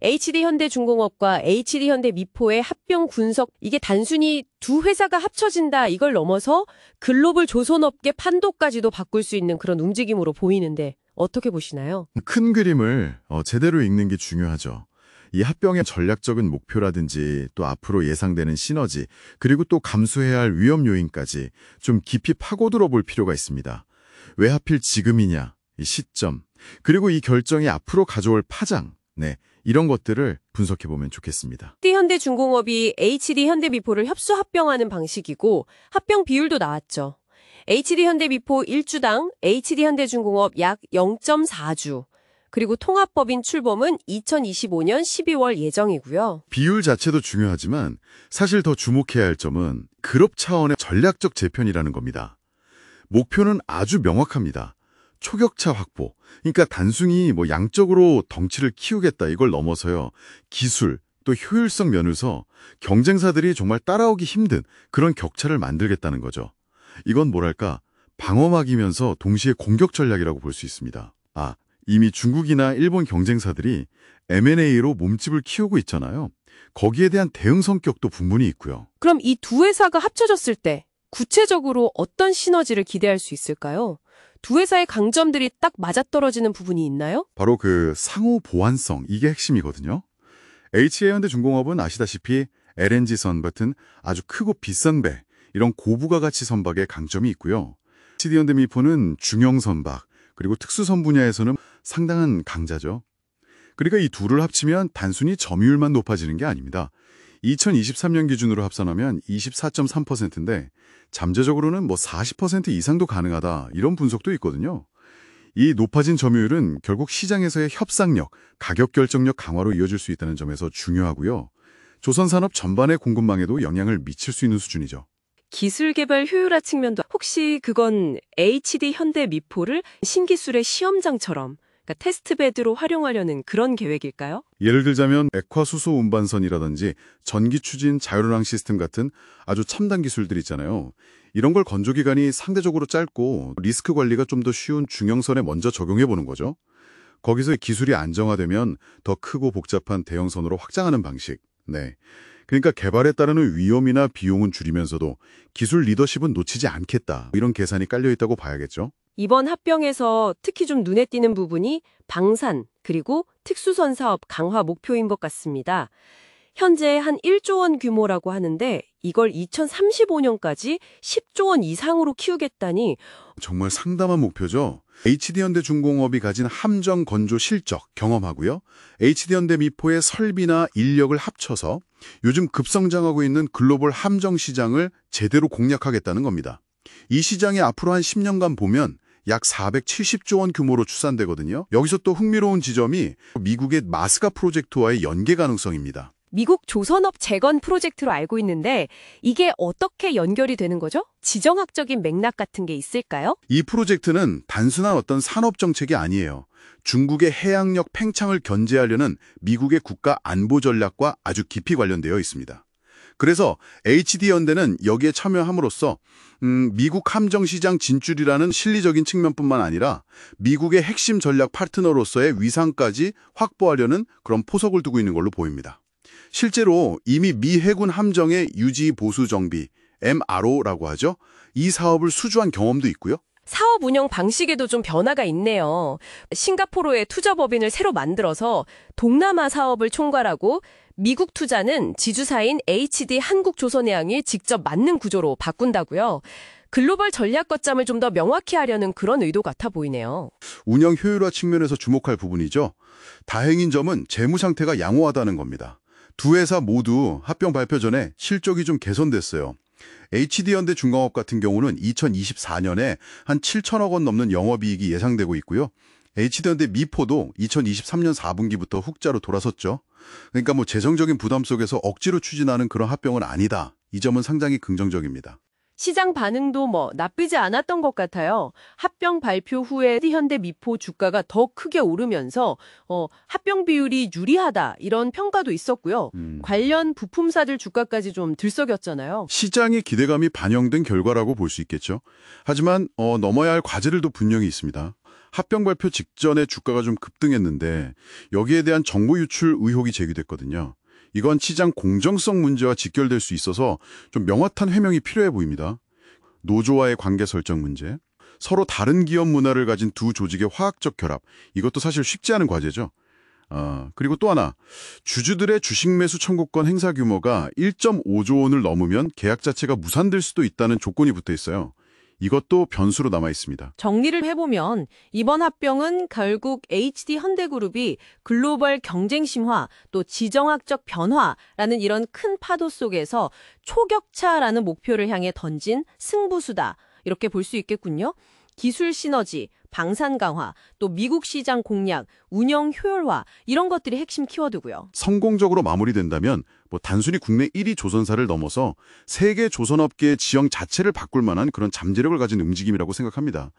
HD현대중공업과 HD현대미포의 합병 분석, 이게 단순히 두 회사가 합쳐진다 이걸 넘어서 글로벌 조선업계 판도까지도 바꿀 수 있는 그런 움직임으로 보이는데 어떻게 보시나요? 큰 그림을 제대로 읽는 게 중요하죠. 이 합병의 전략적인 목표라든지 또 앞으로 예상되는 시너지, 그리고 또 감수해야 할 위험 요인까지 좀 깊이 파고들어 볼 필요가 있습니다. 왜 하필 지금이냐, 이 시점, 그리고 이 결정이 앞으로 가져올 파장, 이런 것들을 분석해보면 좋겠습니다. HD현대중공업이 HD현대미포를 협수 합병하는 방식이고 합병 비율도 나왔죠. HD현대미포 1주당 HD현대중공업 약 0.4주, 그리고 통합법인 출범은 2025년 12월 예정이고요. 비율 자체도 중요하지만 사실 더 주목해야 할 점은 그룹 차원의 전략적 재편이라는 겁니다. 목표는 아주 명확합니다. 초격차 확보. 그러니까 단순히 양적으로 덩치를 키우겠다 이걸 넘어서요. 기술, 또 효율성 면에서 경쟁사들이 정말 따라오기 힘든 그런 격차를 만들겠다는 거죠. 이건 뭐랄까 방어막이면서 동시에 공격 전략이라고 볼 수 있습니다. 이미 중국이나 일본 경쟁사들이 M&A로 몸집을 키우고 있잖아요. 거기에 대한 대응 성격도 분분히 있고요. 그럼 이 두 회사가 합쳐졌을 때 구체적으로 어떤 시너지를 기대할 수 있을까요? 두 회사의 강점들이 딱 맞아떨어지는 부분이 있나요? 바로 그 상호 보완성, 이게 핵심이거든요. HD현대중공업은 아시다시피 LNG 선박은 아주 크고 비싼 배, 이런 고부가가치 선박에 강점이 있고요. HD현대미포는 중형 선박, 그리고 특수선 분야에서는 상당한 강자죠. 그러니까 이 둘을 합치면 단순히 점유율만 높아지는 게 아닙니다. 2023년 기준으로 합산하면 24.3%인데 잠재적으로는 40% 이상도 가능하다 이런 분석도 있거든요. 이 높아진 점유율은 결국 시장에서의 협상력, 가격 결정력 강화로 이어질 수 있다는 점에서 중요하고요. 조선산업 전반의 공급망에도 영향을 미칠 수 있는 수준이죠. 기술 개발 효율화 측면도 혹시 그건 HD현대미포를 신기술의 시험장처럼 그러니까 테스트베드로 활용하려는 그런 계획일까요? 예를 들자면 액화수소 운반선이라든지 전기 추진 자율운항 시스템 같은 아주 첨단 기술들 있잖아요. 이런 걸 건조기간이 상대적으로 짧고 리스크 관리가 좀 더 쉬운 중형선에 먼저 적용해보는 거죠. 거기서 기술이 안정화되면 더 크고 복잡한 대형선으로 확장하는 방식. 그러니까 개발에 따르는 위험이나 비용은 줄이면서도 기술 리더십은 놓치지 않겠다. 이런 계산이 깔려있다고 봐야겠죠. 이번 합병에서 특히 좀 눈에 띄는 부분이 방산 그리고 특수선 사업 강화 목표인 것 같습니다. 현재 한 1조 원 규모라고 하는데 이걸 2035년까지 10조 원 이상으로 키우겠다니 정말 상담한 목표죠. HD현대중공업이 가진 함정 건조 실적 경험하고요. HD현대미포의 설비나 인력을 합쳐서 요즘 급성장하고 있는 글로벌 함정 시장을 제대로 공략하겠다는 겁니다. 이 시장이 앞으로 한 10년간 보면 약 470조 원 규모로 추산되거든요. 여기서 또 흥미로운 지점이 미국의 마스가 프로젝트와의 연계 가능성입니다. 미국 조선업 재건 프로젝트로 알고 있는데 이게 어떻게 연결이 되는 거죠? 지정학적인 맥락 같은 게 있을까요? 이 프로젝트는 단순한 어떤 산업 정책이 아니에요. 중국의 해양력 팽창을 견제하려는 미국의 국가 안보 전략과 아주 깊이 관련되어 있습니다. 그래서 HD현대는 여기에 참여함으로써 미국 함정시장 진출이라는 실리적인 측면뿐만 아니라 미국의 핵심 전략 파트너로서의 위상까지 확보하려는 그런 포석을 두고 있는 걸로 보입니다. 실제로 이미 미 해군 함정의 유지 보수 정비, MRO라고 하죠. 이 사업을 수주한 경험도 있고요. 사업 운영 방식에도 좀 변화가 있네요. 싱가포르의 투자법인을 새로 만들어서 동남아 사업을 총괄하고 미국 투자는 지주사인 HD 한국조선해양이 직접 맡는 구조로 바꾼다고요. 글로벌 전략 거점을 좀 더 명확히 하려는 그런 의도 같아 보이네요. 운영 효율화 측면에서 주목할 부분이죠. 다행인 점은 재무 상태가 양호하다는 겁니다. 두 회사 모두 합병 발표 전에 실적이 좀 개선됐어요. HD현대중공업 같은 경우는 2024년에 한 7천억 원 넘는 영업이익이 예상되고 있고요. HD현대미포도 2023년 4분기부터 흑자로 돌아섰죠. 그러니까 재정적인 부담 속에서 억지로 추진하는 그런 합병은 아니다. 이 점은 상당히 긍정적입니다. 시장 반응도 나쁘지 않았던 것 같아요. 합병 발표 후에 현대미포 주가가 더 크게 오르면서 합병 비율이 유리하다 이런 평가도 있었고요. 관련 부품사들 주가까지 좀 들썩였잖아요. 시장의 기대감이 반영된 결과라고 볼 수 있겠죠. 하지만 넘어야 할 과제들도 분명히 있습니다. 합병 발표 직전에 주가가 좀 급등했는데 여기에 대한 정보 유출 의혹이 제기됐거든요. 이건 시장 공정성 문제와 직결될 수 있어서 좀 명확한 해명이 필요해 보입니다. 노조와의 관계 설정 문제, 서로 다른 기업 문화를 가진 두 조직의 화학적 결합, 이것도 사실 쉽지 않은 과제죠. 그리고 또 하나, 주주들의 주식 매수 청구권 행사 규모가 1.5조 원을 넘으면 계약 자체가 무산될 수도 있다는 조건이 붙어 있어요. 이것도 변수로 남아 있습니다. 정리를 해보면 이번 합병은 결국 HD 현대그룹이 글로벌 경쟁 심화 또 지정학적 변화라는 이런 큰 파도 속에서 초격차라는 목표를 향해 던진 승부수다. 이렇게 볼 수 있겠군요. 기술 시너지, 방산 강화, 또 미국 시장 공략, 운영 효율화 이런 것들이 핵심 키워드고요. 성공적으로 마무리된다면 단순히 국내 1위 조선사를 넘어서 세계 조선업계의 지형 자체를 바꿀 만한 그런 잠재력을 가진 움직임이라고 생각합니다.